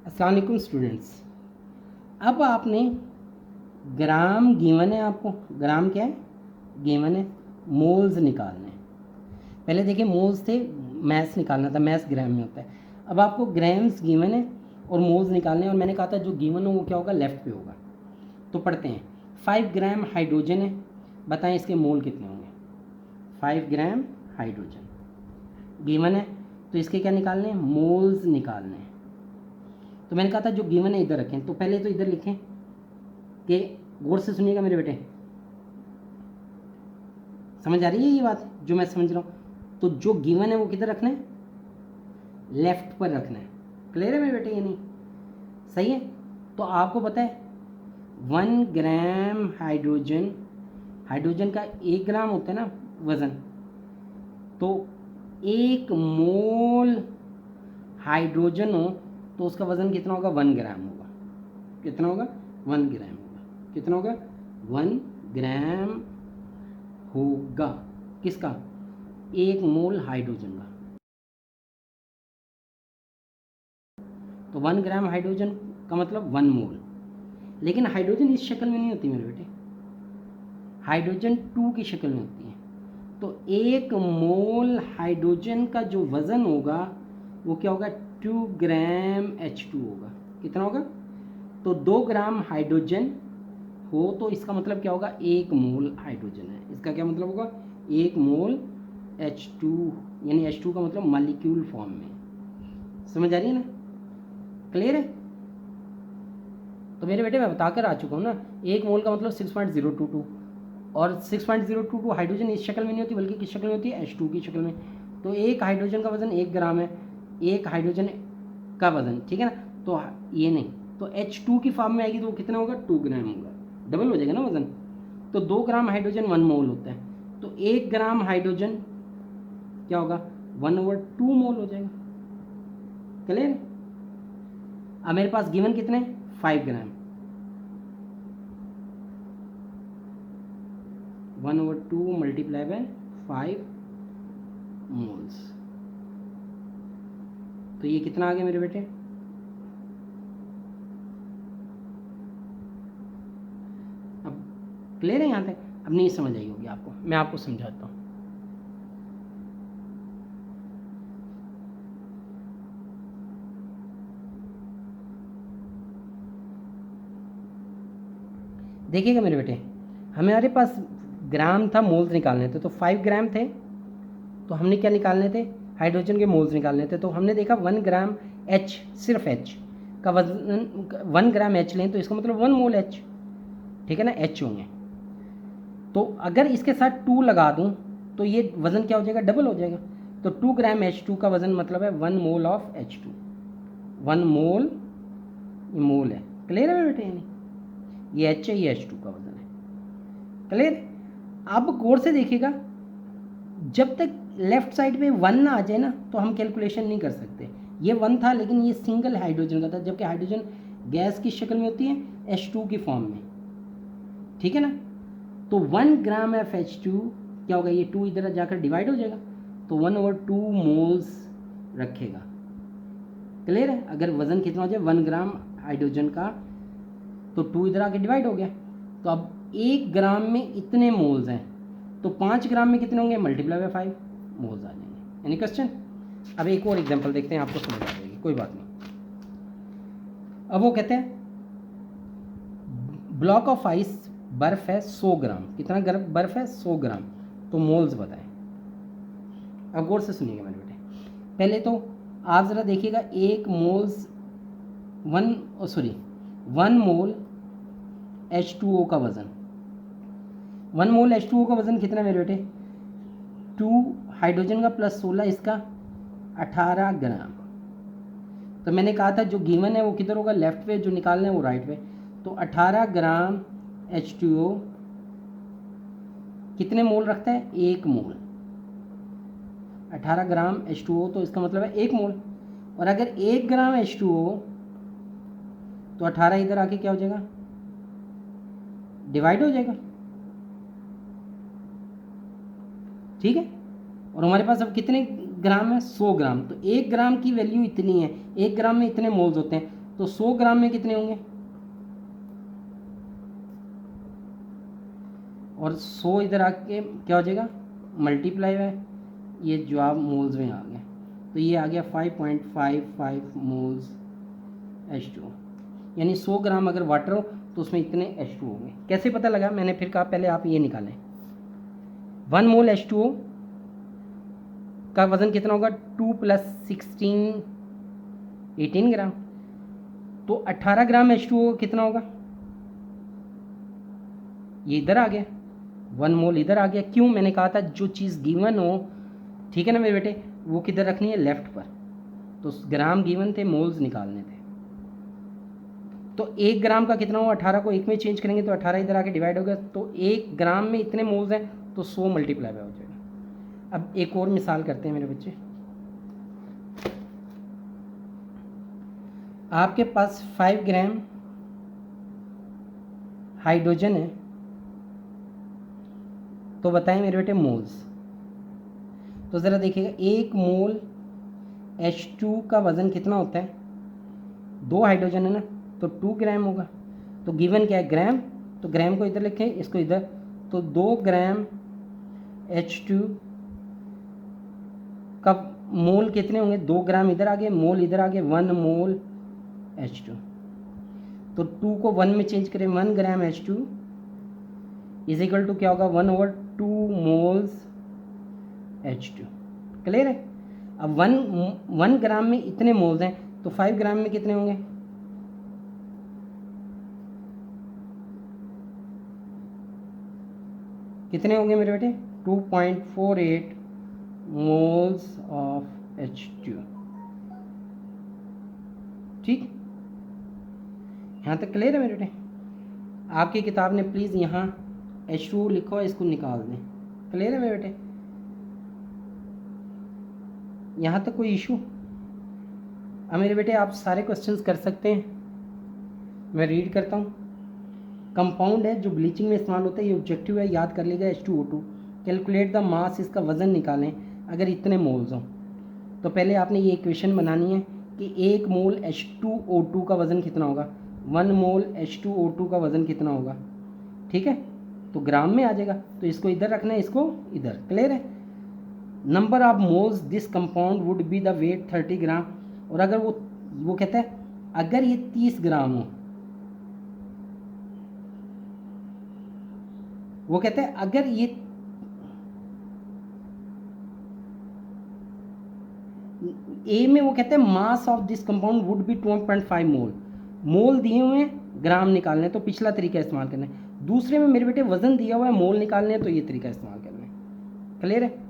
अस्सलाम वालेकुम स्टूडेंट्स। अब आपने ग्राम गिवन है, आपको ग्राम क्या है गिवन है, मोल्स निकालने हैं। पहले देखिए मोल्स थे, मैथ्स निकालना था, मैथ्स ग्राम में होता है। अब आपको ग्राम्स गिवन है और मोल्स निकालने हैं, और मैंने कहा था जो गिवन हो वो क्या होगा, लेफ्ट पे होगा। तो पढ़ते हैं। 5 ग्राम हाइड्रोजन है, बताएं इसके मोल कितने होंगे। 5 ग्राम हाइड्रोजन गिवन है, तो इसके क्या निकालने हैं, मोल्स निकालने हैं। तो मैंने कहा था जो गिवन है इधर रखें, तो पहले तो इधर लिखें कि गौर से सुनिएगा मेरे बेटे, समझ आ रही है ये बात जो मैं समझ रहा हूँ। तो जो गिवन है वो किधर रखना है, लेफ्ट पर रखना है। क्लियर है मेरे बेटे, ये नहीं सही है। तो आपको पता है 1 ग्राम हाइड्रोजन, हाइड्रोजन का 1 ग्राम होता है ना वजन, तो 1 मोल हाइड्रोजन हो तो उसका वजन कितना होगा, 1 ग्राम होगा। कितना होगा, 1 ग्राम होगा। कितना होगा, 1 ग्राम होगा। किसका, 1 मोल हाइड्रोजन का। तो 1 ग्राम हाइड्रोजन का मतलब 1 मोल। लेकिन हाइड्रोजन इस शक्ल में नहीं होती मेरे बेटे, हाइड्रोजन 2 की शक्ल में होती है। तो 1 मोल हाइड्रोजन का जो वजन होगा वो क्या होगा, 2 ग्राम H2 होगा। कितना होगा, तो 2 ग्राम हाइड्रोजन हो तो इसका मतलब क्या होगा, 1 मोल हाइड्रोजन है। इसका क्या मतलब होगा, 1 मोल H2, यानी H2 का मतलब मॉलिक्यूल फॉर्म में। समझ आ रही है ना, क्लियर है। तो मेरे बेटे मैं बता कर आ चुका हूँ ना, 1 मोल का मतलब 6.022, और 6.022 हाइड्रोजन इस शक्ल में नहीं होती बल्कि किस शक्ल में होती है, H2 की शक्ल में। तो एक हाइड्रोजन का वजन 1 ग्राम है, एक हाइड्रोजन का वजन, ठीक है ना। तो ये नहीं, तो H2 की फॉर्म में आएगी तो वो कितना होगा, 2 ग्राम होगा, डबल हो जाएगा ना वजन। तो 2 ग्राम हाइड्रोजन 1 मोल होता है, तो 1 ग्राम हाइड्रोजन क्या होगा, 1/2 मोल हो जाएगा। क्लियर। अब मेरे पास गिवन कितने, 5 ग्राम, 1/2 मल्टीप्लाई बाय 5 मोल्स। तो ये कितना आ गया मेरे बेटे, अब क्लियर है यहाँ तक। अब नहीं समझ आई होगी आपको, मैं आपको समझाता हूँ। देखिएगा मेरे बेटे, हमारे पास ग्राम था, मोल्स निकालने थे, तो 5 ग्राम थे, तो हमने क्या निकालने थे, हाइड्रोजन के मोल्स निकालने थे। तो हमने देखा 1 ग्राम H, सिर्फ H का वजन, 1 ग्राम H लें तो इसका मतलब 1 मोल H, ठीक है ना, H होंगे। तो अगर इसके साथ 2 लगा दूं तो ये वजन क्या हो जाएगा, डबल हो जाएगा। तो 2 ग्राम H2 का वजन मतलब है 1 मोल ऑफ H2, 1 मोल, मोल है। क्लियर है बेटे, नहीं ये H है, ये H2 का वजन है। क्लियर। अब गौर से देखिएगा, जब तक लेफ्ट साइड पे 1 ना आ जाए ना तो हम कैलकुलेशन नहीं कर सकते। ये 1 था लेकिन ये सिंगल हाइड्रोजन का था, जबकि हाइड्रोजन गैस की शक्ल में होती है, H2 की फॉर्म में, ठीक है ना। तो 1 ग्राम ऑफ H2 क्या होगा, ये 2 इधर जाकर डिवाइड हो जाएगा, तो 1/2 मोल्स रखेगा। क्लियर है। अगर वजन कितना हो जाए 1 ग्राम हाइड्रोजन का, तो 2 इधर आके डिवाइड हो गया। तो अब 1 ग्राम में इतने मोल्स हैं, तो 5 ग्राम में कितने होंगे, मल्टीप्लाई बाय 5 मोल्स आ जाएंगे। Any question. अब एक और एग्जांपल देखते हैं, आपको समझ आ जाएगी, कोई बात नहीं। अब वो कहते हैं ब्लॉक ऑफ आइस, बर्फ है 100 ग्राम, कितना बर्फ है, 100 ग्राम, तो मोल्स बताएं। अब गौर से सुनिएगा मेरे बेटे, पहले तो आप ज़रा देखिएगा, 1 मोल्स 1 मोल H2O का वज़न, 1 मोल H2O का वज़न कितना मेरे बेटे, 2 हाइड्रोजन का प्लस 16 इसका 18 ग्राम। तो मैंने कहा था जो गिवन है वो किधर होगा, लेफ्ट पे, जो निकालना है वो राइट पे। तो 18 ग्राम H2O कितने मोल रखता है, 1 मोल। 18 ग्राम H2O तो इसका मतलब है 1 मोल। और अगर 1 ग्राम H2O तो 18 इधर आके क्या हो जाएगा, डिवाइड हो जाएगा, ठीक है। और हमारे पास अब कितने ग्राम है, 100 ग्राम। तो 1 ग्राम की वैल्यू इतनी है, 1 ग्राम में इतने मोल्स होते हैं, तो 100 ग्राम में कितने होंगे, और 100 इधर आके क्या हो जाएगा, मल्टीप्लाई है, ये जवाब मोल्स में आ गया। तो ये आ गया 5.55 मोल्स H2O। यानी 100 ग्राम अगर वाटर हो तो उसमें इतने H2O होंगे। कैसे पता लगा, मैंने फिर कहा पहले आप ये निकालें, 1 मोल H2O का वज़न कितना होगा, 2 + 16 18 ग्राम। तो 18 ग्राम H2O कितना होगा, ये इधर आ गया, 1 मोल इधर आ गया। क्यों, मैंने कहा था जो चीज़ गिवन हो, ठीक है ना मेरे बेटे, वो किधर रखनी है, लेफ्ट पर। तो ग्राम गिवन थे, मोल्स निकालने थे। तो 1 ग्राम का कितना हो, 18 को 1 में चेंज करेंगे तो 18 इधर आके डिवाइड हो गया। तो 1 ग्राम में इतने मोल्स हैं, तो 100 मल्टीप्लाई हो जाएगा। अब एक और मिसाल करते हैं मेरे बच्चे। आपके पास 5 ग्राम हाइड्रोजन है, तो बताएं मेरे बेटे मोल्स। तो ज़रा देखिएगा, 1 मोल H2 का वज़न कितना होता है, 2 हाइड्रोजन है ना, तो 2 ग्राम होगा। तो गिवन क्या है, ग्राम, तो ग्राम को इधर लिखें, इसको इधर। तो 2 ग्राम H2 का मोल कितने होंगे, 2 ग्राम इधर आ गए, मोल इधर आ गए, 1 मोल H2। तो 2 को 1 में चेंज करें, 1 ग्राम H2 इज इक्वल टू क्या होगा, 1/2 मोल्स H2। क्लियर है। अब 1 ग्राम में इतने मोल्स हैं, तो 5 ग्राम में कितने होंगे, कितने होंगे मेरे बेटे, 2.48 मोल्स ऑफ H2। ठीक, यहाँ तक क्लियर है मेरे बेटे। आपकी किताब ने प्लीज़ यहाँ H2 लिखो, इसको निकाल दें। क्लियर है मेरे बेटे, यहाँ तक कोई इशू। अब मेरे बेटे आप सारे क्वेश्चंस कर सकते हैं, मैं रीड करता हूँ। कंपाउंड है जो ब्लीचिंग में इस्तेमाल होता है, ये ऑब्जेक्टिव है, याद कर लीजिएगा, H2O2। कैलकुलेट द मास, इसका वज़न निकालें अगर इतने मोल्स हों। तो पहले आपने ये इक्वेशन बनानी है कि 1 मोल H2O2 का वज़न कितना होगा, 1 मोल H2O2 का वज़न कितना होगा। ठीक है, तो ग्राम में आ जाएगा, तो इसको इधर रखना है, इसको इधर। क्लियर है। Number of moles this compound would be the weight 30 gram. और अगर वो कहता है अगर ये 30 ग्राम हो, वो कहते हैं अगर ये ए में, वो कहते हैं mass of this compound would B 2.5 मोल। मोल दिए हुए हैं, ग्राम निकालने हैं, तो पिछला तरीका इस्तेमाल करना है। दूसरे में मेरे बेटे वजन दिया हुआ है, मोल निकालने हैं, तो ये तरीका इस्तेमाल करना है। क्लियर है।